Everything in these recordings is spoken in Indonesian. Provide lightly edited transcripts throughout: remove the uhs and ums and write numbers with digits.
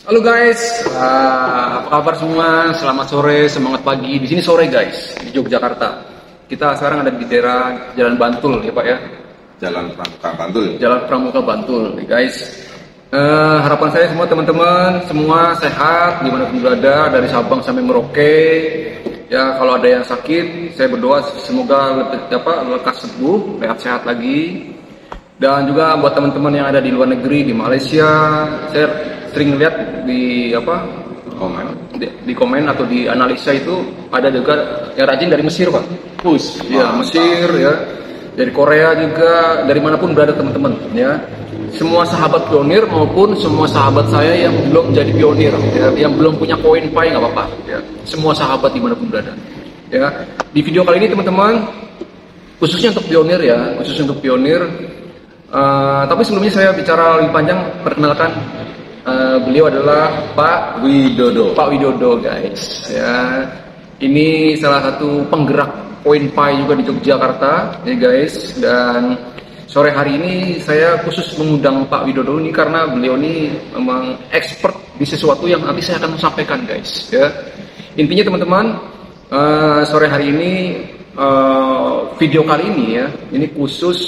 Halo guys, apa kabar semua? Selamat sore, semangat pagi. Di sini sore guys, di Yogyakarta. Kita sekarang ada di daerah Jalan Bantul ya Pak ya. Jalan Pramuka Bantul. Jalan Pramuka Bantul, nih, guys. Harapan saya semua teman-teman semua sehat dimanapun berada, dari Sabang sampai Merauke. Ya kalau ada yang sakit, saya berdoa semoga lekas sembuh, sehat lagi. Dan juga buat teman-teman yang ada di luar negeri, di Malaysia, saya sering lihat di komen atau di analisa itu ada juga yang rajin dari Mesir Pak. Ya Mesir ya, dari Korea juga, dari manapun berada teman-teman ya. Semua sahabat pionir maupun semua sahabat saya yang belum jadi pionir ya, yang belum punya koin pai nggak apa-apa ya. Semua sahabat dimanapun berada ya. Di video kali ini teman-teman khususnya untuk pionir ya, tapi sebelumnya saya bicara lebih panjang, perkenalkan beliau adalah Pak Widodo guys ya. Ini salah satu penggerak koin pai juga di Yogyakarta ya guys. Dan sore hari ini saya khusus mengundang Pak Widodo ini karena beliau ini memang expert di sesuatu yang nanti saya akan sampaikan guys ya. Intinya teman-teman, sore hari ini video kali ini ya, ini khusus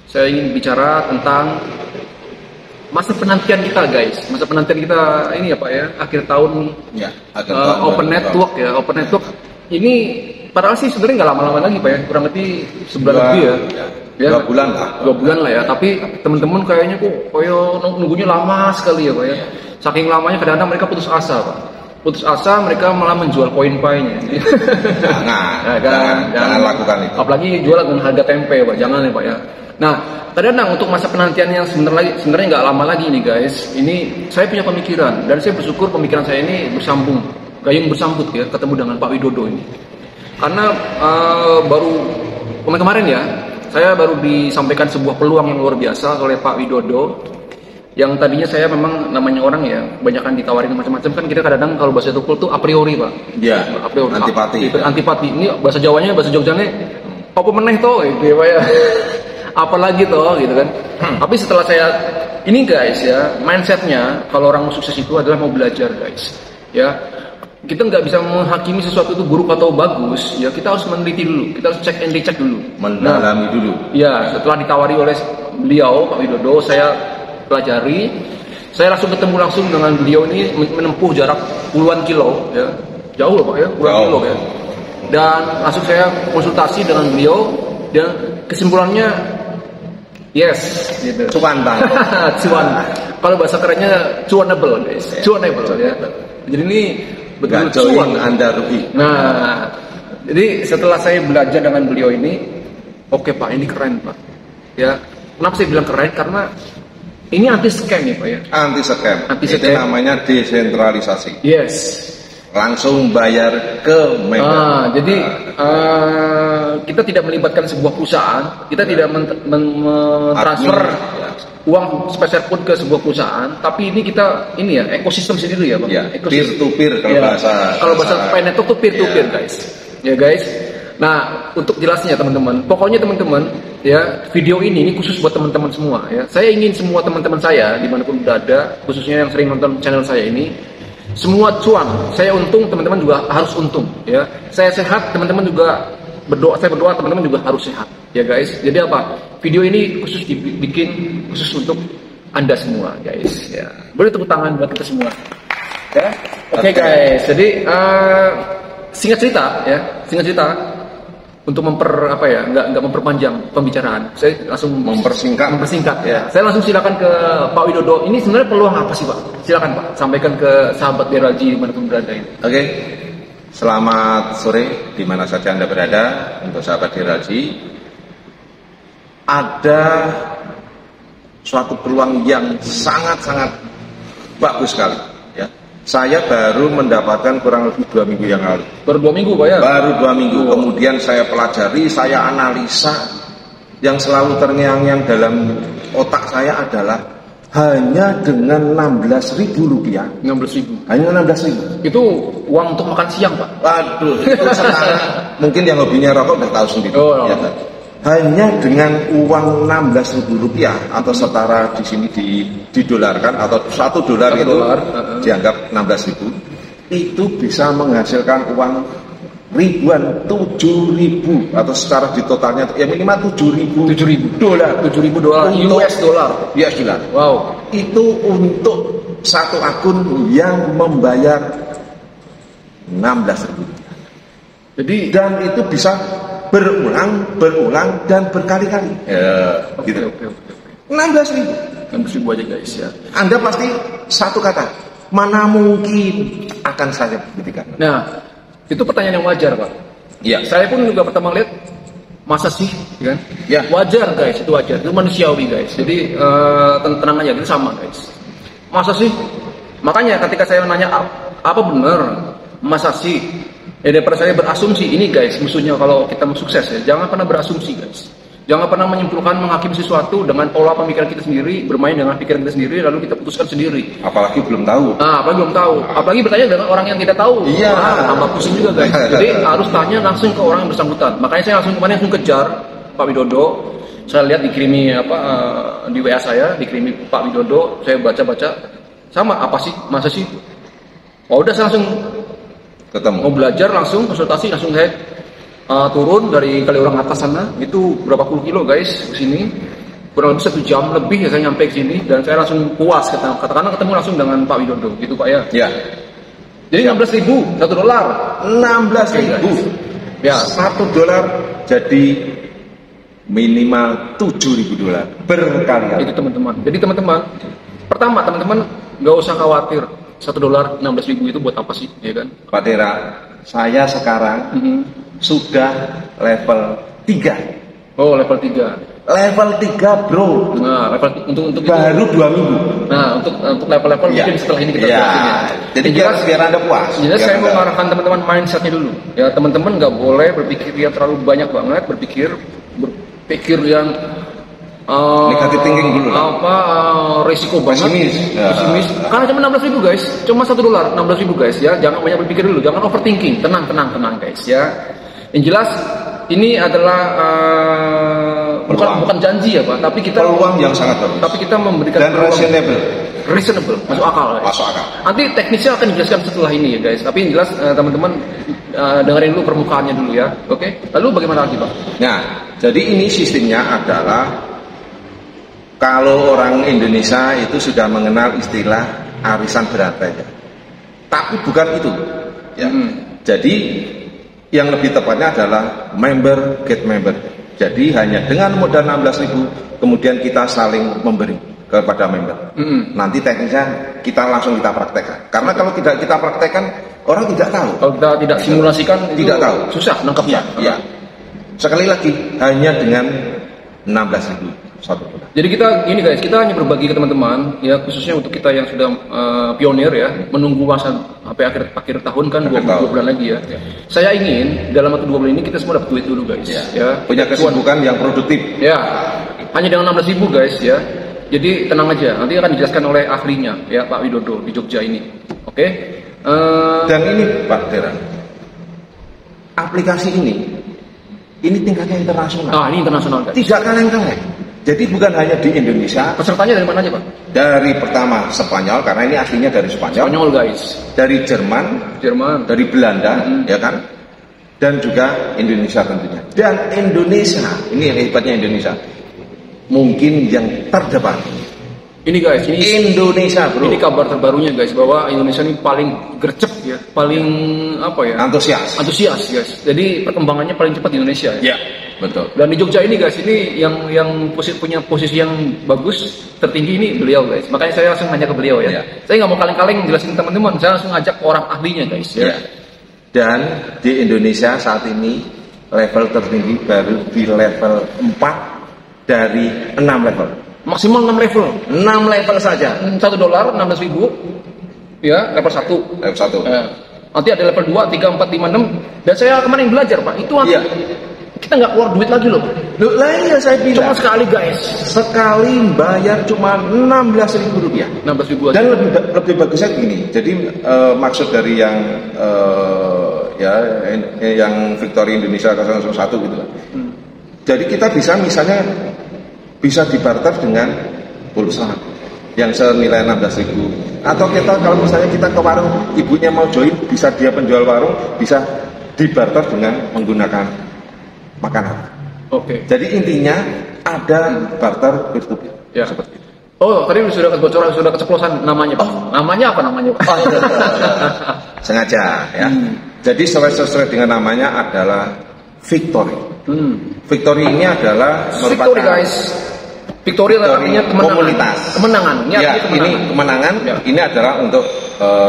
saya ingin bicara tentang masa penantian kita guys. Masa penantian kita ini ya Pak ya, akhir tahun ya, Open Network ya. Open Network ini padahal sih sebenarnya nggak lama-lama lagi Pak ya, kurang lebih sebulan lebih ya. 2 bulan lah. 2 bulan lah ya, tapi teman-teman kayaknya nunggunya lama sekali ya Pak ya. Saking lamanya kadang-kadang mereka putus asa Pak. Putus asa, mereka malah menjual koin painya. Jangan lakukan itu. Apalagi jual dengan harga tempe Pak, jangan ya Pak ya. Nah, kadang-kadang untuk masa penantian yang sebenarnya nggak lama lagi nih guys. Ini saya punya pemikiran dan saya bersyukur pemikiran saya ini gayung bersambut ya, ketemu dengan Pak Widodo ini. Karena baru kemarin ya, saya baru disampaikan sebuah peluang yang luar biasa oleh Pak Widodo. Yang tadinya saya memang namanya orang ya, kebanyakan ditawarin macam-macam kan, kita kadang-kadang kalau bahasa Tukul tuh a priori Pak. Iya. A priori. Antipati. Ini bahasa Jawanya, bahasa Jogjanya apa meneh toh gitu ya Pak ya. Apalagi toh gitu kan. Tapi setelah saya ini guys ya, mindsetnya kalau orang sukses itu adalah mau belajar guys ya. Kita nggak bisa menghakimi sesuatu itu buruk atau bagus ya, kita harus meneliti dulu, kita harus cek and recheck dulu, mendalami dulu ya. Setelah ditawari oleh beliau Pak Widodo, saya pelajari, saya ketemu langsung dengan beliau ini, menempuh jarak puluhan kilo ya, jauh loh Pak ya, puluhan kilo ya. Dan langsung saya konsultasi dengan beliau dan kesimpulannya yes, gitu. Cuan bang. Cuan. Kalau bahasa kerennya cuanable guys. Cuanable ya. Jadi ini betul cuan Anda rugi. Nah, jadi setelah saya belajar dengan beliau ini, oke Pak, ini keren Pak. Ya, kenapa saya bilang keren? Karena ini anti scam ya Pak ya. Anti scam. Itu namanya desentralisasi. Yes. Langsung bayar ke member. Jadi kita tidak melibatkan sebuah perusahaan, kita tidak mentransfer uang sepeser pun ke sebuah perusahaan, tapi ini kita ekosistem sendiri ya Pak. Ya, peer to peer kalau bahasa finance itu peer to peer guys. Ya guys. Nah, untuk jelasnya teman-teman, pokoknya teman-teman ya, video ini khusus buat teman-teman semua ya. Saya ingin semua teman-teman saya dimanapun berada, khususnya yang sering nonton channel saya ini, semua cuan, saya untung, teman-teman juga harus untung ya. Saya sehat, teman-teman juga saya berdoa teman-teman juga harus sehat ya guys. Jadi apa? Video ini khusus dibikin khusus untuk Anda semua guys ya. Boleh tepuk tangan buat kita semua ya. Oke guys. Jadi singkat cerita untuk nggak memperpanjang pembicaraan, saya langsung mempersingkat ya. Saya langsung silakan ke Pak Widodo. Ini sebenarnya peluang apa sih Pak? Silakan Pak, sampaikan ke sahabat Diraji dimanapun berada ini. Oke. Selamat sore di mana saja Anda berada. Untuk sahabat Diraji, ada suatu peluang yang sangat-sangat bagus sekali ya. Saya baru mendapatkan kurang lebih 2 minggu yang lalu. Baru 2 minggu Pak ya? Baru 2 minggu. Kemudian saya pelajari, saya analisa. Yang selalu terngiang-ngiang dalam otak saya adalah hanya dengan Rp16.000. 16.000. Hanya 16.000. Itu uang untuk makan siang Pak? Waduh, itu setara. Mungkin yang hobinya rokok udah tahu sendiri. Oh, ya, hanya dengan uang Rp16.000 atau setara di sini didolarkan atau $1 itu dianggap 16.000, itu bisa menghasilkan uang ribuan, 7.000 atau secara di totalnya ya minimal 7.000 dolar. US dollar. Wow. Itu untuk satu akun yang membayar 16.000. Jadi dan itu bisa berulang dan berkali-kali. Ya, gitu. Oke. 16.000 aja guys ya. Anda pasti satu kata, mana mungkin akan saya buktikan. Nah, itu pertanyaan yang wajar Pak. Iya. Saya pun juga pertama lihat, masa sih, kan? Ya. Wajar guys, itu wajar, itu manusiawi guys. Jadi tenang aja, itu sama guys. Masa sih? Makanya ketika saya nanya apa benar, masa sih? Ya daripada saya berasumsi, ini guys, musuhnya kalau kita mau sukses ya, jangan pernah berasumsi guys. Jangan pernah menyimpulkan, menghakimi sesuatu dengan pola pemikiran kita sendiri, bermain dengan pikiran kita sendiri, lalu kita putuskan sendiri. Apalagi belum tahu. Apalagi belum tahu. Apalagi bertanya dengan orang yang tidak tahu. Iya. Tambah pusing juga guys. Jadi harus tanya langsung ke orang yang bersangkutan. Makanya saya kemarin langsung kejar Pak Widodo. Saya lihat dikirimi di WA saya, dikirimi Pak Widodo. Saya baca-baca, sama apa sih, masa sih? Oh udah saya langsung ketemu. Mau belajar langsung konsultasi, langsung saya turun dari Kaliurang atas sana, itu berapa puluh kilo guys ke sini, kurang lebih 1 jam lebih ya saya nyampe ke sini, dan saya langsung puas katakanlah ketemu langsung dengan Pak Widodo gitu Pak ya. Ya. Jadi 16.000 $1. 16.000 ya, $1 jadi minimal $7.000 berkali-kali. Itu teman-teman. Jadi teman-teman, pertama teman-teman nggak usah khawatir $1 16.000 itu buat apa sih, ya kan? Pak Dera, saya sekarang sudah level 3. Oh, level 3. Level 3, bro. Nah, level untuk baru itu, 2 minggu. Nah, untuk level-level ya. mungkin setelah ini kita jelasin ya. Jadi biar Anda puas. Jadi saya mau mengarahkan teman-teman mindsetnya dulu. Ya, teman-teman nggak boleh berpikir yang terlalu banyak banget, berpikir yang negatif thinking dulu. Risiko banget. Pesimis. Karena cuma 16.000 guys, cuma $1 16.000 guys ya. Jangan banyak berpikir dulu, jangan overthinking. Tenang guys ya. Yang jelas ini adalah bukan janji ya Pak, tapi kita peluang yang sangat bagus. Tapi kita memberikan dan reasonable, masuk akal. Masuk akal. Nanti teknisnya akan dijelaskan setelah ini ya guys. Tapi yang jelas teman-teman dengerin dulu permukaannya dulu ya. Oke? Lalu bagaimana lagi Pak? Nah, jadi ini sistemnya adalah kalau orang Indonesia itu sudah mengenal istilah arisan berantai ya. Tapi bukan itu ya. Jadi yang lebih tepatnya adalah member get member. Jadi hanya dengan modal 16.000 kemudian kita saling memberi kepada member. Nanti teknisnya kita langsung praktekkan. Karena kalau tidak kita praktekkan orang tidak tahu. Kalau kita tidak simulasikan tidak tahu. Susah nangkepnya. Ya. Sekali lagi hanya dengan 16.000 $1. Jadi kita gini guys, kita hanya berbagi ke teman-teman ya, khususnya untuk kita yang sudah pionir ya, menunggu masa sampai akhir tahun kan 2 bulan lagi ya. Saya ingin dalam waktu 2 bulan ini kita semua dapat duit dulu guys ya. Punya kesibukan yang produktif. Ya. Hanya dengan 16.000 guys ya. Jadi tenang aja, nanti akan dijelaskan oleh ahlinya ya Pak Widodo di Jogja ini. Oke? Dan ini Pak Dera, aplikasi ini tingkatnya internasional. Ini internasional guys. Tidak kaleng-kaleng. Jadi bukan hanya di Indonesia. Pesertanya dari mana aja Pak? Dari pertama Spanyol, karena ini aslinya dari Spanyol guys. Dari Jerman, dari Belanda, ya kan? Dan juga Indonesia tentunya. Dan Indonesia, ini hebatnya Indonesia, mungkin yang terdepan. Ini guys, ini Indonesia bro. Ini kabar terbarunya guys, bahwa Indonesia ini paling gercep ya, paling antusias guys. Jadi perkembangannya paling cepat di Indonesia ya. Betul. Dan di Jogja ini guys, ini yang punya posisi yang bagus, tertinggi ini beliau guys. Makanya saya langsung nanya ke beliau ya. Saya nggak mau kaleng-kaleng jelasin teman-teman, saya langsung ajak orang ahlinya guys ya. Dan di Indonesia saat ini level tertinggi baru di level 4 dari 6 level. Maksimal 6 level. 6 level saja. $1 16.000 ya, level 1. Level 1. Nanti ada level 2, 3, 4, 5, 6. Dan saya kemarin belajar Pak, itu kita nggak keluar duit lagi loh. Lah iya saya bilang. Cuma sekali guys. Sekali bayar cuma $16.000. 16.000 aja. Dan lebih bagusnya gini. Jadi maksud dari yang yang Victory Indonesia 001 gitu lah. Jadi kita bisa misalnya bisa dibarter dengan pulsa yang senilai 16.000, atau kita kalau misalnya kita ke warung, ibunya mau join, bisa dia penjual warung, bisa dibarter dengan menggunakan makanan. Oke. Jadi intinya ada barter peer-to-peer. Ya. Seperti itu. Oh, tadi sudah kebocoran, sudah keceplosan namanya, Pak. Namanya apa namanya, Pak? Sengaja ya. Jadi sesuai dengan namanya adalah Victory. Victory ini adalah Victory, guys. Victory artinya kemenangan. Komunitas. Kemenangan. Ya, kemenangan. ini kemenangan. Ya. Ini adalah untuk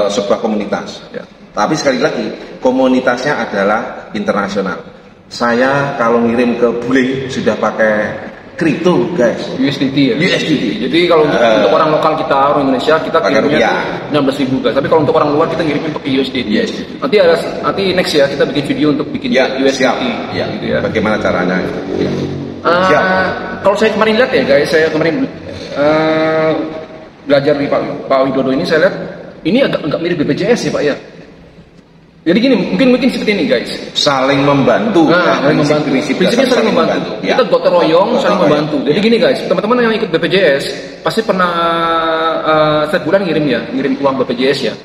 sebuah komunitas. Ya. Tapi sekali lagi, komunitasnya adalah internasional. Saya kalau ngirim ke bule sudah pakai kripto, guys. USDT ya. USDT. Jadi kalau untuk orang lokal kita, orang Indonesia, kita Pakai kirimnya rupiah. 16.000, guys. Tapi kalau untuk orang luar kita ngirimnya pakai USDT. USDT. Nanti next ya kita bikin video untuk bikin Ya, USDT. siap. Ya. Gitu ya. Bagaimana caranya? Ya. Siap. Kalau saya kemarin lihat ya, guys, saya kemarin belajar di Pak Widodo ini, saya lihat ini agak mirip BPJS ya, Pak ya. Jadi gini, mungkin seperti ini, guys. Saling membantu. Saling membantu. Prinsipnya saling membantu. Ya. Kita gotong royong, saling membantu. Jadi gini, guys, teman-teman yang ikut BPJS pasti pernah setiap bulan ngirim uang BPJS ya.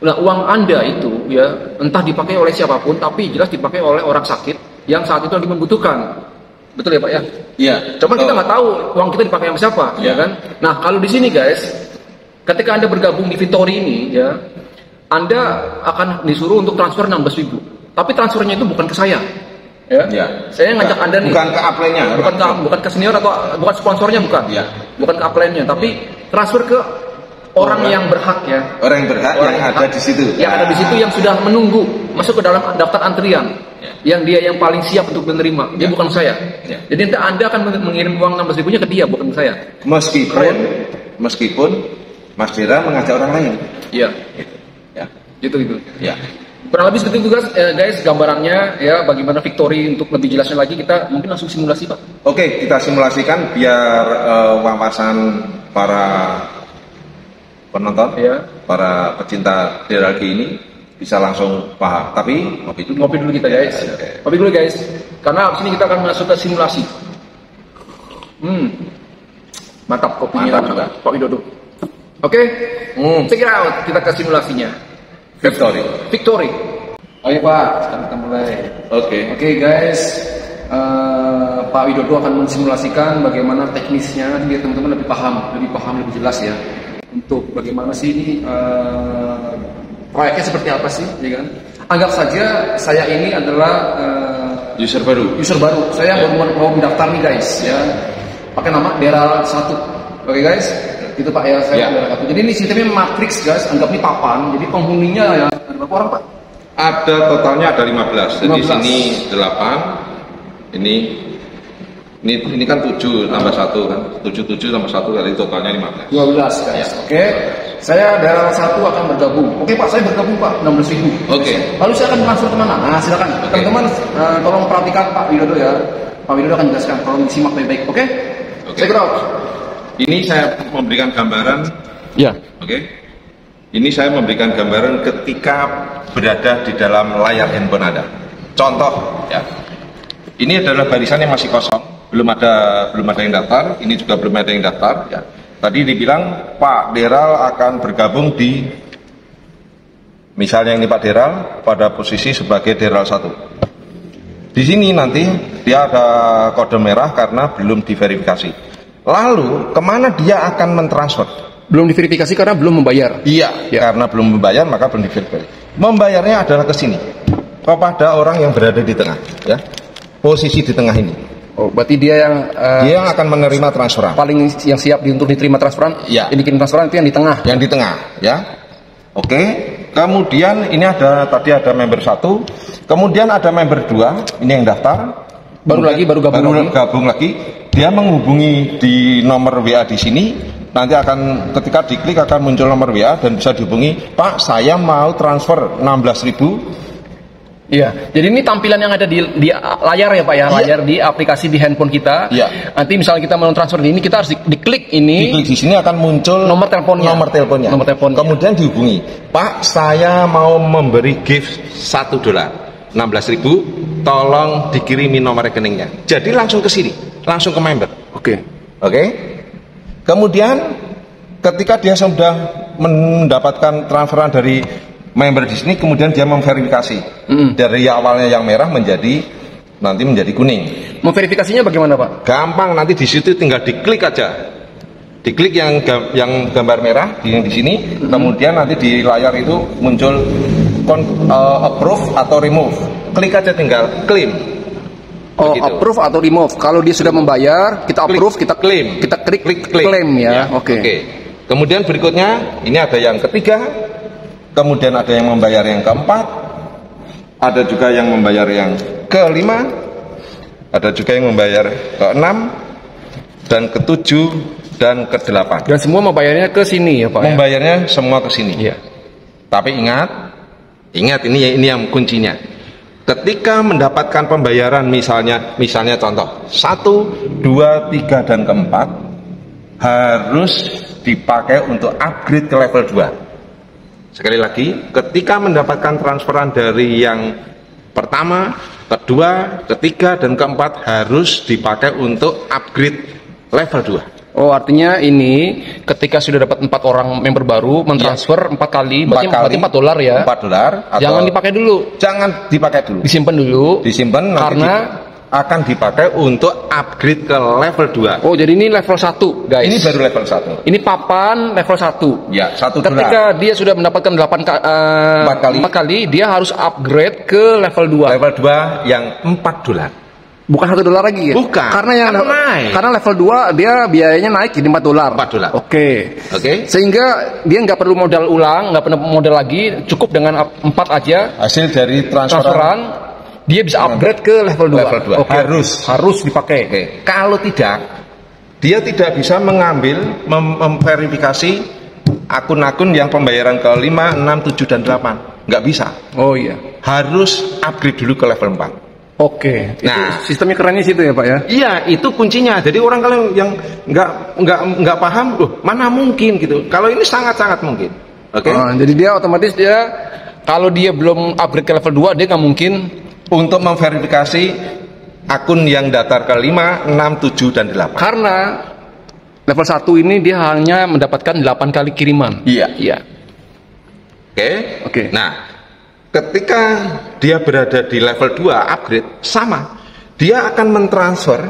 Nah, uang Anda itu ya entah dipakai oleh siapapun, tapi jelas dipakai oleh orang sakit yang saat itu lagi membutuhkan. Betul ya, Pak ya? Iya. Coba kita nggak tahu uang kita dipakai sama siapa, ya kan? Nah, kalau di sini, guys, ketika Anda bergabung di Victory ini, ya, Anda akan disuruh untuk transfer 16.000. Tapi transfernya itu bukan ke saya. Ya. Ya. Saya ngajak Anda nih. Bukan ke upline-nya. Bukan ke senior atau bukan sponsornya, bukan. Ya. Bukan ke upline-nya, tapi transfer ke orang yang berhak ya. Orang yang berhak yang ada di situ. Yang ada di situ yang sudah menunggu masuk ke dalam daftar antrian. Yang dia yang paling siap untuk menerima. Dia bukan saya. Jadi nanti Anda akan mengirim uang 16.000-nya ke dia, bukan ke saya. Meskipun Mas Dera mengajak orang lain. Iya. Ya. Gitu. Ya. Kurang lebih seperti itu, guys, gambarannya ya. Bagaimana Victory, untuk lebih jelasnya lagi kita mungkin langsung simulasi, Pak. Oke, kita simulasikan biar wawasan para penonton, Ya. para pecinta DRG ini bisa langsung paham. Tapi Ngopi dulu kita, guys. Ngopi dulu, guys. Karena abis ini kita akan masuk ke simulasi. Mantap kopinya. Mantap juga. Pak Widodo. Oke. Check it out. Kita ke simulasinya. Victory. Oke, Pak. Sekarang kita mulai. Oke, guys. Pak Widodo akan mensimulasikan bagaimana teknisnya biar teman-teman lebih jelas ya. Untuk bagaimana sih ini proyeknya seperti apa sih, ya kan? Anggap saja saya ini adalah user baru. Saya baru mau mendaftar nih, guys, ya. Pakai nama Dera 1. Oke, guys. Itu Pak ya, saya Dera 1. Jadi ini sistemnya matriks, guys. Anggap ini papan. Jadi penghuninya ya ada berapa orang, Pak? Ada totalnya ada 15. Jadi 15. sini 8. Ini kan 7 tambah 1 kan. 7 tambah 1 dari totalnya 15. 12, guys. Oke. Saya Dera 1 akan bergabung. Oke, Pak, saya bergabung, Pak. 16.000. Oke. Lalu saya akan transfer kemana? Nah, silakan. Teman-teman, tolong perhatikan Pak Widodo ya. Pak Widodo akan jelaskan. Tolong disimak baik-baik. Oke? Check it out. Ini saya memberikan gambaran. Ya. Oke. Ini saya memberikan gambaran ketika berada di dalam layar handphone Anda. Contoh, ya. Ini adalah barisan yang masih kosong, belum ada yang daftar. Ini juga belum ada yang daftar. Ya. Tadi dibilang Pak Deral akan bergabung di, misalnya ini Pak Deral pada posisi sebagai Deral 1. Di sini nanti dia ada kode merah karena belum diverifikasi. Lalu kemana dia akan mentransfer? Belum diverifikasi karena belum membayar. Iya, karena belum membayar maka belum diverifikasi. Membayarnya adalah ke sini, kepada orang yang berada di tengah, ya, posisi di tengah ini. Oh, berarti dia yang akan menerima transferan. Paling yang siap untuk diterima transferan. Ya. Yang dikirim transferan itu yang di tengah. Yang di tengah, ya. Oke. Kemudian ini tadi ada member 1, kemudian ada member 2, ini yang daftar. Baru gabung lagi. Dia menghubungi di nomor WA di sini. Nanti ketika diklik akan muncul nomor WA dan bisa dihubungi, Pak, saya mau transfer 16.000. Iya, jadi ini tampilan yang ada di layar ya, Pak ya, layar di aplikasi di handphone kita. Iya. Nanti misalnya kita mau transfer ini, kita harus diklik ini. Diklik di sini akan muncul nomor teleponnya. Kemudian dihubungi, Pak, saya mau memberi gift $1. 16.000, tolong dikirimi nomor rekeningnya. Jadi langsung ke sini, langsung ke member. Oke. Oke. Kemudian ketika dia sudah mendapatkan transferan dari member di sini, kemudian dia memverifikasi dari awalnya yang merah nanti menjadi kuning. Memverifikasinya bagaimana, Pak? Gampang, nanti di situ tinggal diklik aja. Diklik yang gambar merah di sini, kemudian nanti di layar itu muncul approve atau remove. Klik aja, tinggal claim. Oh, begitu. Approve atau remove. Kalau dia sudah membayar, kita approve, kita claim. Kita klik claim ya. Oke. Kemudian berikutnya, ini ada yang ketiga, kemudian ada yang membayar yang keempat, ada juga yang membayar yang kelima, ada juga yang membayar keenam, dan ketujuh, dan ke-8. Dan semua membayarnya ke sini ya, Pak? Membayarnya semua ke sini. Iya. Tapi ingat ini yang kuncinya. Ketika mendapatkan pembayaran misalnya contoh 1, 2, 3 dan keempat harus dipakai untuk upgrade ke level 2. Sekali lagi, ketika mendapatkan transferan dari yang pertama, kedua, ketiga dan keempat harus dipakai untuk upgrade level 2. Oh, artinya ini ketika sudah dapat 4 orang member baru mentransfer 4 kali, berarti $4 ya. $4. Jangan dipakai dulu. Jangan dipakai dulu. Disimpan dulu. Disimpan karena akan dipakai untuk upgrade ke level 2. Oh, jadi ini level 1, guys. Ini baru level 1. Ini papan level 1. Ya, $1. Ketika dia sudah mendapatkan 4 kali, dia harus upgrade ke level 2. Level 2 yang $4. Bukan $1 lagi ya? Bukan. Karena level 2 dia biayanya naik jadi $4. $4. Oke. Oke. Sehingga dia nggak perlu modal ulang, nggak perlu modal lagi, cukup dengan 4 aja. Hasil dari transferan dia bisa upgrade ke level 2. Level 2. Okay. Harus dipakai. Oke. Kalau tidak, dia tidak bisa mengambil memverifikasi akun-akun yang pembayaran ke 5, 6, 7 dan 8. Nggak bisa. Oh iya. Harus upgrade dulu ke level 4. Oke. Nah, sistemnya kerennya situ ya, Pak ya? Iya, itu kuncinya. Jadi orang kalau yang nggak paham, mana mungkin gitu. Kalau ini sangat-sangat mungkin. Oke. Jadi dia otomatis kalau dia belum upgrade ke level 2 dia nggak mungkin untuk memverifikasi akun yang datar ke 5, 6, 7 dan 8. Karena level 1 ini dia hanya mendapatkan 8 kali kiriman. Iya. Oke. Nah, ketika dia berada di level 2 upgrade sama, dia akan mentransfer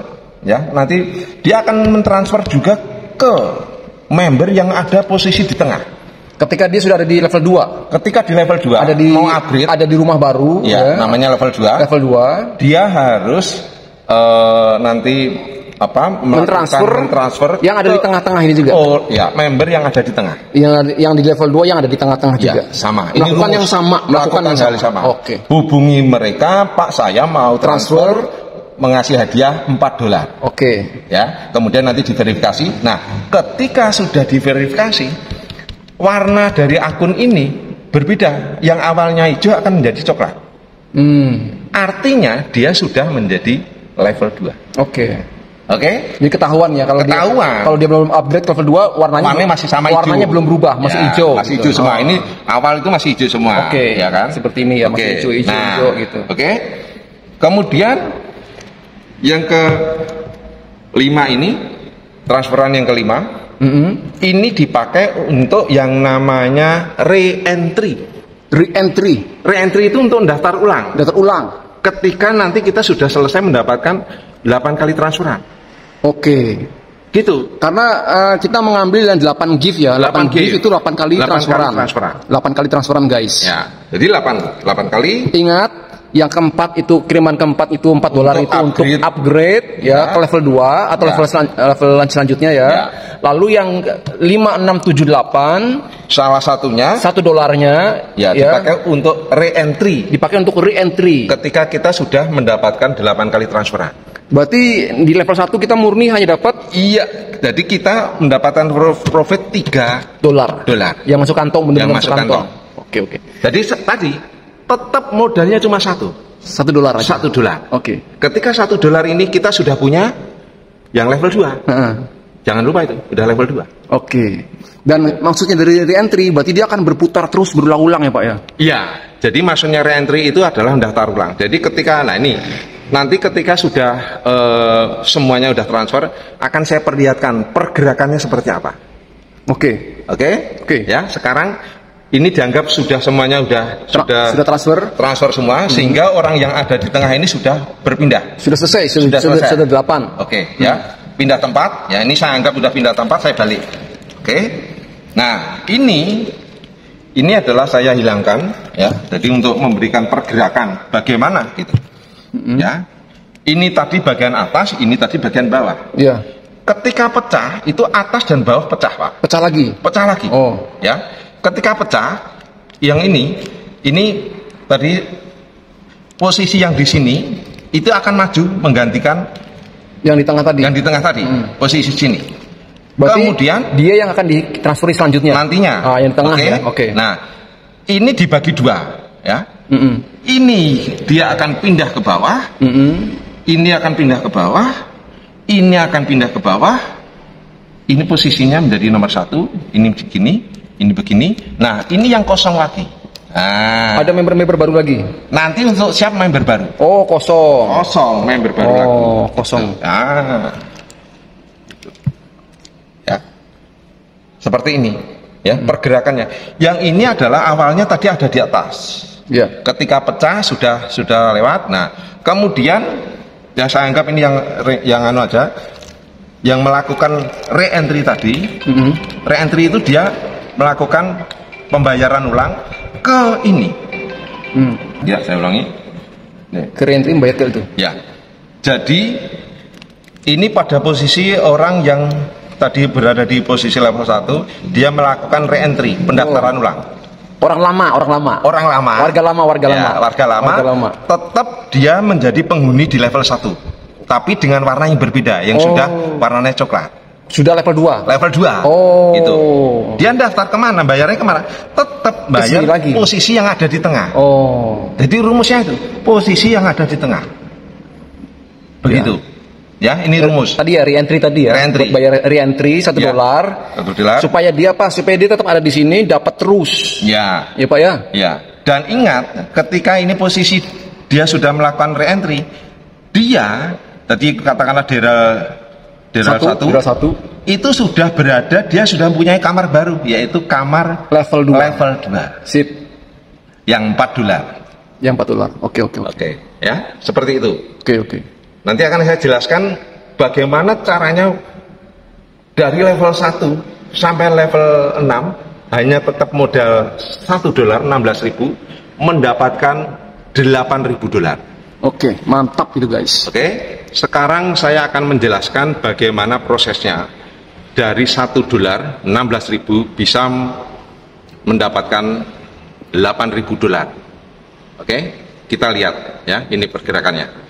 ya, nanti dia akan mentransfer juga ke member yang ada posisi di tengah. Ketika dia sudah ada di level 2. Ketika di level 2 mau upgrade, ada di rumah baru ya, namanya level 2. Level 2, dia harus nanti mentransfer yang ada di tengah-tengah ini juga. Oh ya, member yang ada di tengah. Yang di level 2 yang ada di tengah-tengah juga. Sama. Melakukan yang sama, melakukan hal sama. Oke. Hubungi mereka, Pak, saya mau transfer mengasih hadiah $4. Oke. Ya, kemudian nanti diverifikasi. Nah, ketika sudah diverifikasi, warna dari akun ini berbeda. Yang awalnya hijau akan menjadi coklat. Artinya dia sudah menjadi level 2. Oke. Jadi ketahuan ya kalau dia belum upgrade level 2 warnanya masih sama hijau. Warnanya belum berubah, masih hijau. Masih hijau semua. Ini awal itu masih hijau semua. Ya kan? Seperti ini ya, masih hijau gitu. Kemudian yang ke-5 ini, transferan yang ke-5, ini dipakai untuk yang namanya re-entry. Re-entry itu untuk daftar ulang. Ketika nanti kita sudah selesai mendapatkan 8 kali transferan. Gitu. Karena kita mengambil yang 8 gift ya. 8 gift itu 8 kali transferan. 8 kali transferan, guys. Ya. Jadi 8 kali. Ingat, yang keempat itu kiriman keempat itu $4 itu untuk upgrade ya ke level 2 atau level selanjutnya ya. Lalu yang 5, 6, 7, 8 salah satunya $1-nya dipakai untuk re-entry. Ketika kita sudah mendapatkan 8 kali transferan. Berarti di level 1 kita murni hanya dapat jadi kita mendapatkan profit $3 yang masuk kantong, benar-benar masuk kantong. Oke. Jadi tadi tetap modalnya cuma $1 aja. $1. Ketika $1 ini kita sudah punya yang level 2. Jangan lupa itu, udah level 2. Dan maksudnya dari re-entry berarti dia akan berputar terus berulang-ulang ya, Pak ya? Iya. Jadi maksudnya reentry itu adalah mendaftar ulang. Jadi ketika, nah ini, nanti ketika sudah semuanya sudah transfer, akan saya perlihatkan pergerakannya seperti apa. Oke. Ya, sekarang ini dianggap sudah semuanya sudah transfer semua, sehingga orang yang ada di tengah ini sudah berpindah. Sudah selesai, sudah 8. Ya, pindah tempat. Ya, ini saya anggap sudah pindah tempat, saya balik. Nah, ini adalah saya hilangkan, ya. Jadi untuk memberikan pergerakan bagaimana gitu. Ya. Ini tadi bagian atas, ini tadi bagian bawah. Iya. Ketika pecah, itu atas dan bawah pecah, Pak. Pecah lagi. Oh. Ya. Ketika pecah, yang ini tadi posisi yang di sini itu akan maju menggantikan yang di tengah tadi. Posisi sini. Berarti kemudian dia yang akan ditransferi selanjutnya. Nantinya. Yang di tengah ya. Nah, ini dibagi dua, ya. Ini dia akan pindah ke bawah. Ini akan pindah ke bawah. Ini akan pindah ke bawah. Ini posisinya menjadi nomor 1. Ini begini. Ini begini. Nah, ini yang kosong lagi. Nah, ada member-member baru lagi. Nanti untuk siap member baru. Oh, kosong. Kosong member baru lagi. Oh, kosong. Ya. Seperti ini, ya, pergerakannya. Yang ini adalah awalnya tadi ada di atas. Ya. Ketika pecah sudah lewat. Nah, kemudian ya saya anggap ini yang aja, yang melakukan re-entry tadi. Re-entry itu dia melakukan pembayaran ulang ke ini. Ya, saya ulangi. Ke re-entry membayar ke itu. Ya. Jadi ini pada posisi orang yang tadi berada di posisi level 1, dia melakukan re-entry, pendaftaran ulang. Warga lama. Tetap dia menjadi penghuni di level 1. Tapi dengan warna yang berbeda, yang sudah warnanya coklat. Sudah level 2. Level 2. Gitu. Dia daftar kemana? Bayarnya kemana? Tetap bayar lagi posisi yang ada di tengah. Jadi rumusnya itu, posisi yang ada di tengah. Begitu. Ya, ini rumus. Tadi ya re-entry tadi ya. Re-entry. Bayar re-entry $1. $1. Supaya dia tetap ada di sini, dapat terus. Ya. Ya, Pak ya? Ya. Dan ingat, ketika ini posisi dia sudah melakukan re-entry, dia tadi katakanlah daerah 1 itu sudah berada, dia sudah mempunyai kamar baru, yaitu kamar level 2. Sip. Yang $4. Yang $4. Oke. Ya, seperti itu. Oke. Nanti akan saya jelaskan bagaimana caranya dari level 1 sampai level 6 hanya tetap modal $1, 16.000, mendapatkan $8.000. Oke, mantap itu guys. Oke, sekarang saya akan menjelaskan bagaimana prosesnya dari $1 16.000 bisa mendapatkan $8.000. Oke, kita lihat ya, ini pergerakannya.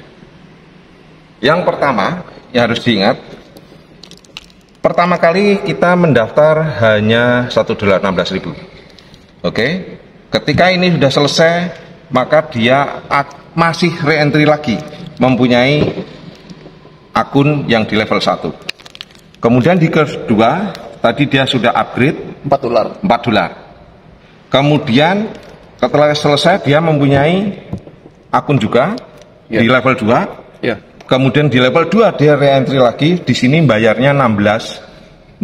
Yang pertama yang harus diingat, pertama kali kita mendaftar hanya $1 16.000. Oke, ketika ini sudah selesai, maka dia masih re-entry lagi, mempunyai akun yang di level 1. Kemudian di kedua, tadi dia sudah upgrade $4. Kemudian setelah selesai dia mempunyai akun juga di level 2. Ya. Kemudian di level 2 dia re-entry lagi, di sini bayarnya $16.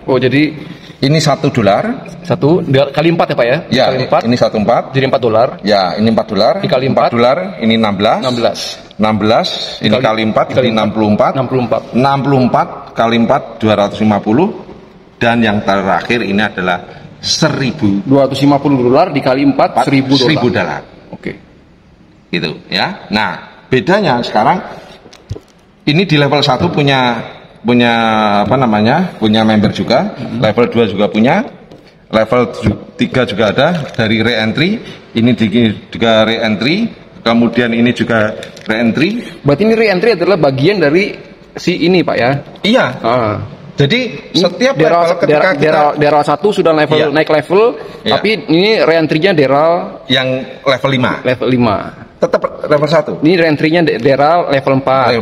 Oh, jadi ini $1. Kali 4 ya, Pak ya? Ya, kali 4. Ini 1,4. Jadi $4. Ya, ini $4. Dikali 4. Ini 16. Ini kali 4 ini 64. 64 kali 4 250. Dan yang terakhir ini adalah $1.000. $250 dikali 4 $1.000. Oke. Gitu ya. Nah, bedanya sekarang ini di level 1 punya member juga, level 2 juga punya, level 3 juga ada dari re-entry, ini juga re-entry, kemudian ini juga re-entry. Berarti ini re-entry adalah bagian dari si ini, Pak ya? Iya. Jadi setiap daerah 1 sudah naik level, tapi ini re-entry-nya daerah yang level 5. Level 5. Tetap level 1. Ini re-entry-nya daerah level 4.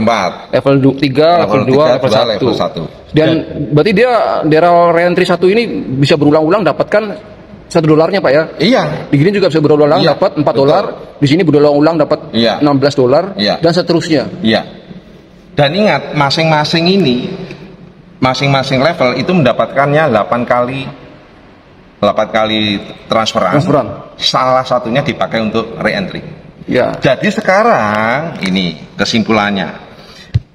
Level 3, level 2, level 1. Dan berarti dia daerah re-entry 1 ini bisa berulang-ulang dapatkan $1 Pak ya? Iya. Di sini juga bisa berulang-ulang Iya, dapat $4. betul. Di sini berulang-ulang dapat Iya. $16 Iya. dan seterusnya. Iya. Dan ingat, masing-masing level itu mendapatkannya 8 kali transferan. Salah satunya dipakai untuk re-entry. Ya. Jadi sekarang ini kesimpulannya.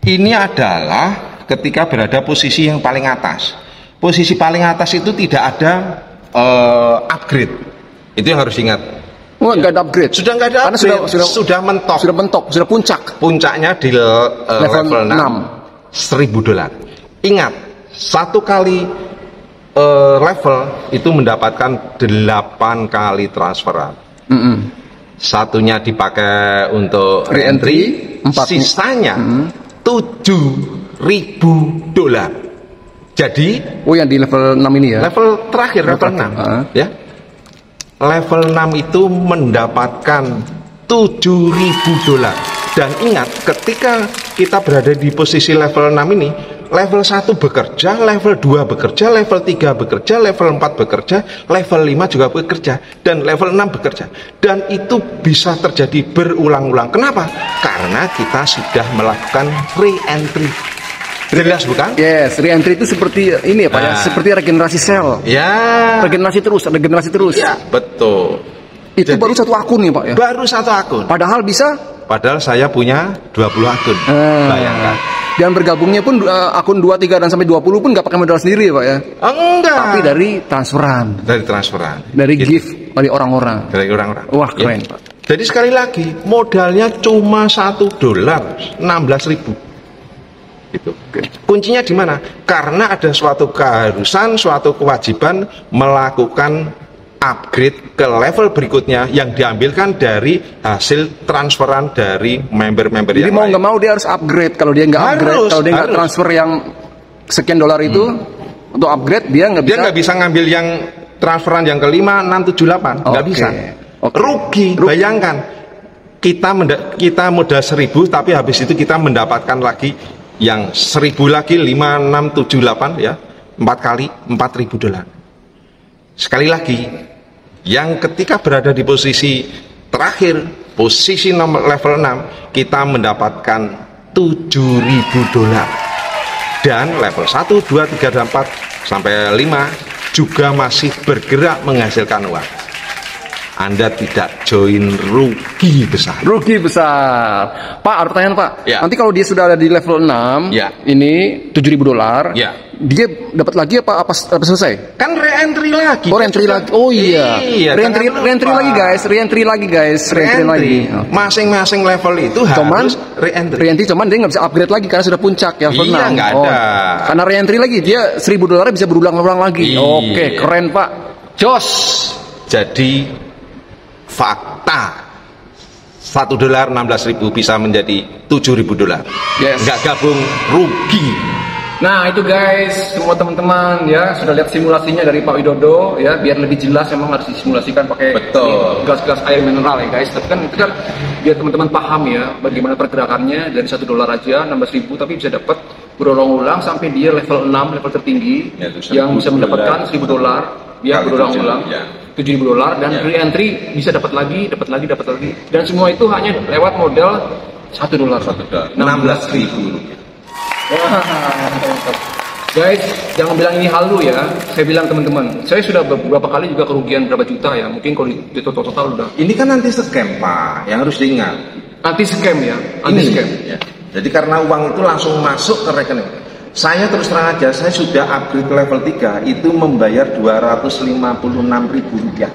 Ini adalah ketika berada posisi yang paling atas. Posisi paling atas itu tidak ada upgrade. Itu yang harus ingat. Oh, nggak ada upgrade. Sudah nggak ada Karena upgrade. Sudah mentok. Sudah mentok, sudah puncak. Puncaknya di level 6. $1.000. Ingat, satu kali level itu mendapatkan 8 kali transferan. Satunya dipakai untuk re-entry, sisanya $7.000. Jadi, yang di level 6 ini ya. Level terakhir, level 6. Ya. Level 6 itu mendapatkan $7.000. Dan ingat, ketika kita berada di posisi level 6 ini, level 1 bekerja, level 2 bekerja, level 3 bekerja, level 4 bekerja, level 5 juga bekerja, dan level 6 bekerja. Dan itu bisa terjadi berulang-ulang. Kenapa? Karena kita sudah melakukan re-entry. Jelas bukan? Yes, re-entry itu seperti ini ya Pak ya, seperti regenerasi sel. Ya. Regenerasi terus. Ya, betul. Itu baru satu akun nih Pak ya. Baru satu akun. Padahal saya punya 20 akun. Bayangkan. Dan bergabungnya pun akun 2, 3 dan sampai 20 pun nggak pakai modal sendiri ya Pak ya. Enggak. Tapi dari transferan. Dari gitu. gift dari orang-orang. Wah, keren ya. Pak. Jadi sekali lagi, modalnya cuma $1, 16.000. Gitu. Kuncinya di mana? Karena ada suatu keharusan, suatu kewajiban melakukan upgrade ke level berikutnya yang diambilkan dari hasil transferan dari member-member yang lain. Jadi mau nggak mau dia harus upgrade. Kalau dia nggak upgrade, kalau dia nggak transfer yang sekian $, itu untuk upgrade dia nggak bisa. Dia nggak bisa ngambil yang transferan yang ke-5, 6, 7, 8. Nggak bisa. Rugi. Bayangkan kita modal 1.000, tapi habis itu kita mendapatkan lagi yang 1.000 lagi, 5, 6, 7, 8 ya, 4 kali $4.000. Sekali lagi, yang ketika berada di posisi terakhir, posisi level 6, kita mendapatkan $7.000. Dan level 1, 2, 3, dan 4 sampai 5 juga masih bergerak menghasilkan uang. Anda tidak join, rugi besar. Pak, ada pertanyaan Pak. Ya. Nanti kalau dia sudah ada di level 6, ya, ini $7.000, ya, dia dapat lagi apa selesai? Kan re-entry lagi. Re-entry lagi. Oh iya. Re-entry lagi guys. Masing-masing level itu harus re-entry. Re-entry cuman dia nggak bisa upgrade lagi karena sudah puncak ya level 6. Iya, nggak ada. Karena re-entry lagi dia $1.000 bisa berulang-ulang lagi. Iya. Oke, keren Pak. Jos. Jadi fakta $1 $16.000 bisa menjadi $7.000. Yes. Nggak gabung, rugi. Nah itu guys, semua teman-teman ya sudah lihat simulasinya dari Pak Widodo ya, biar lebih jelas memang harus disimulasikan pakai gelas-gelas air mineral ya guys. Tapi kan itu kan biar teman-teman paham ya bagaimana pergerakannya dari $1 aja 16.000 tapi bisa dapat berulang-ulang sampai dia level 6, level tertinggi ya, yang bisa mendapatkan $1.000 ya berulang-ulang. Ya. $7.000 dan re-entry bisa dapat lagi dan semua itu hanya lewat modal $1. $16.000. Guys, jangan bilang ini halu ya. Saya bilang teman-teman, saya sudah beberapa kali juga kerugian berapa juta ya. Mungkin kalau di total udah. Ini kan anti scam Pak, yang harus diingat. Anti scam ya, anti scam. Ya. Jadi karena uang itu langsung masuk ke rekening. Saya terus terang aja, saya sudah upgrade ke level 3 itu membayar Rp256.000.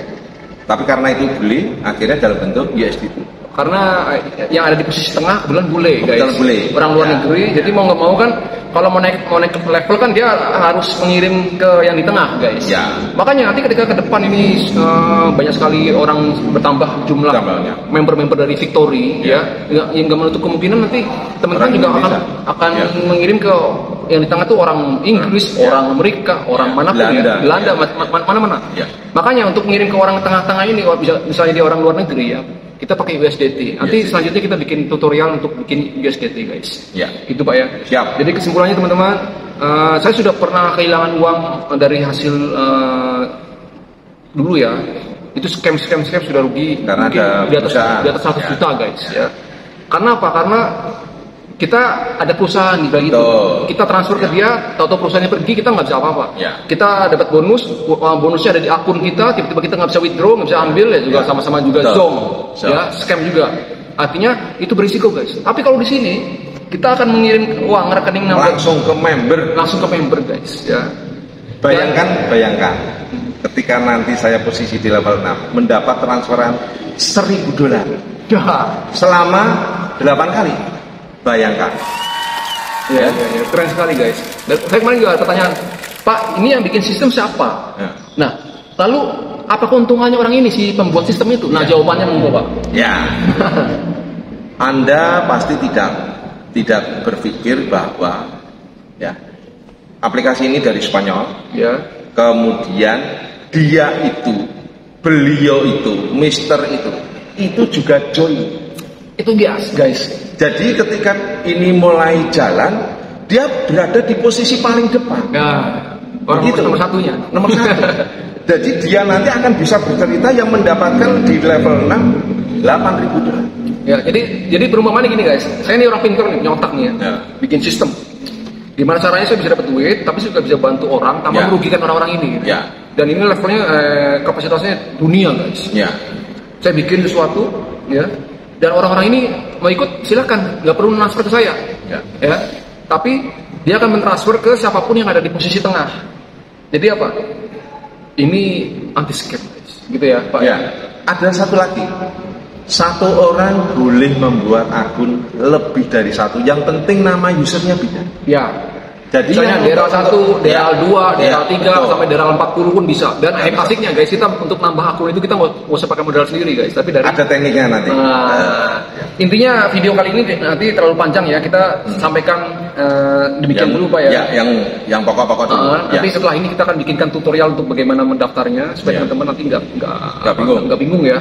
Tapi karena itu beli, akhirnya dalam bentuk USDT. Karena yang ada di posisi tengah kebetulan bule guys, orang luar negeri, jadi mau nggak mau kan kalau mau naik level kan dia harus mengirim ke yang di tengah guys. Makanya nanti ketika ke depan ini banyak sekali orang bertambah jumlah member-member dari Victory ya, yang nggak menutup kemungkinan nanti teman-teman juga akan mengirim ke yang di tengah tuh orang Inggris, orang Amerika, orang manapun Belanda, mana-mana. Makanya untuk mengirim ke orang tengah-tengah ini, misalnya dia orang luar negeri ya, kita pakai USDT. Nanti selanjutnya kita bikin tutorial untuk bikin USDT guys. Gitu Pak ya. Siap. Jadi kesimpulannya teman-teman, saya sudah pernah kehilangan uang dari hasil dulu ya, itu scam sudah rugi Karena mungkin ada di atas 100 juta guys ya. Karena apa? Karena kita ada perusahaan kayak gitu, kita transfer ke dia, tahu-tahu perusahaannya pergi, kita nggak bisa apa-apa. Kita dapat bonusnya ada di akun kita, tiba-tiba kita nggak bisa withdraw, nggak bisa ambil ya juga sama-sama juga zong, ya scam juga. Artinya itu berisiko guys. Tapi kalau di sini kita akan mengirim uang rekening langsung ke member guys ya. Bayangkan ketika nanti saya posisi di level 6 mendapat transferan $1.000 selama 8 kali. Bayangkan. Ya, keren sekali guys. Dan saya kemarin juga ada pertanyaan, Pak, ini yang bikin sistem siapa? Nah, lalu apa keuntungannya orang ini si pembuat sistem itu? Nah, jawabannya monggo Pak. Ya. Anda pasti tidak berpikir bahwa ya aplikasi ini dari Spanyol. Ya. Kemudian beliau itu, Mister itu juga join. Itu guys. Jadi ketika ini mulai jalan, dia berada di posisi paling depan. Nah, orang gitu. nomor satunya. Nomor 1. Jadi dia nanti akan bisa bercerita yang mendapatkan di level 6 $8.000. Ya, jadi perumpamaan gini guys. Saya ini orang pintar nih, nyontak nih ya. Bikin sistem. Gimana caranya saya bisa dapat duit, tapi juga bisa bantu orang tanpa merugikan orang-orang ini. Gitu. Dan ini levelnya kapasitasnya dunia guys. Saya bikin sesuatu, ya. Dan orang-orang ini mau ikut silakan, nggak perlu transfer ke saya, ya. Tapi dia akan mentransfer ke siapapun yang ada di posisi tengah. Jadi apa? Ini anti scam, gitu ya, Pak. Ya. Ada satu lagi, satu orang boleh membuat akun lebih dari satu. Yang penting nama usernya beda. Ya. Jadi misalnya DRL 1, DRL 2, DRL 3 sampai DRL 40 pun bisa. Dan asiknya guys, kita untuk nambah akun itu kita nggak usah pakai modal sendiri guys, tapi dari ada tekniknya nanti. Intinya video kali ini nanti terlalu panjang ya, kita sampaikan demikian dulu Pak ya. Yang pokok-pokok dulu. Nanti setelah ini kita akan bikinkan tutorial untuk bagaimana mendaftarnya supaya teman-teman nanti nggak bingung ya.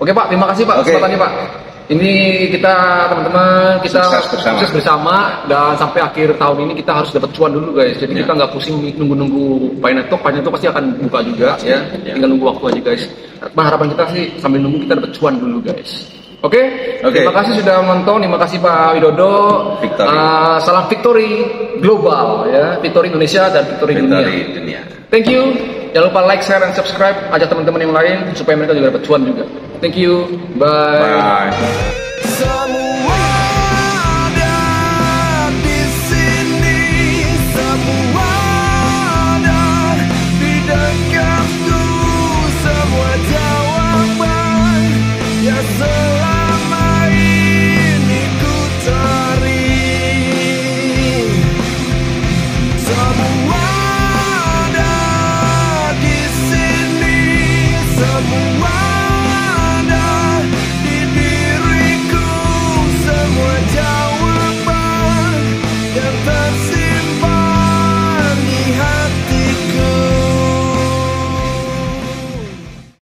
Oke Pak, terima kasih Pak kesempatannya Pak. Ini kita teman-teman sukses bersama dan sampai akhir tahun ini kita harus dapat cuan dulu guys. Jadi kita nggak pusing nunggu Painetok pasti akan buka juga ya. Tinggal nunggu waktu aja guys. Harapan kita sih sambil nunggu kita dapat cuan dulu guys. Oke. Terima kasih sudah menonton. Terima kasih Pak Widodo. Salam victory global ya, victory Indonesia dan victory dunia. Thank you. Jangan lupa like, share, dan subscribe. Ajak teman-teman yang lain supaya mereka juga dapat cuan juga. Thank you. Bye.